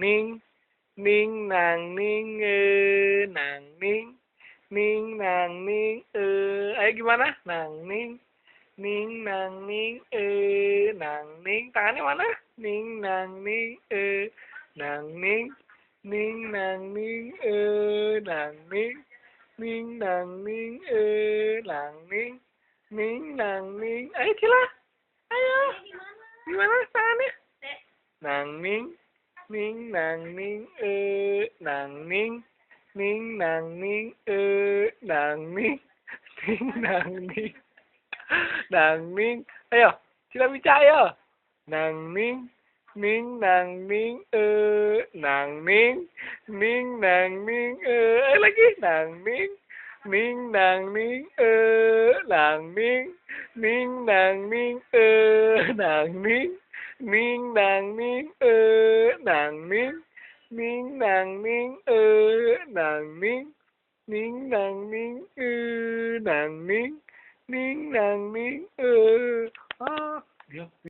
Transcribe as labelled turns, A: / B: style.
A: ning, ning nang ning nang ning nang ning ayo gimana? Nang ning nang ning nang ning, tangannya mana? Ning nang ning nang ning nang ning nang ning nang ning nang ning, ayo Cila, ayo, gimana tangannya? Nang ning nang ning nang ning nang ning nang ning nang ning nang ning, ayo Cila bicara ayo. Nang ning nang ning nang ning nang ning ayo lagi. Nang ning nang ning nang ning nang ning nang ning nang ning nang ning nang ning nang ning nang ning nang ning nang ning ah, diam.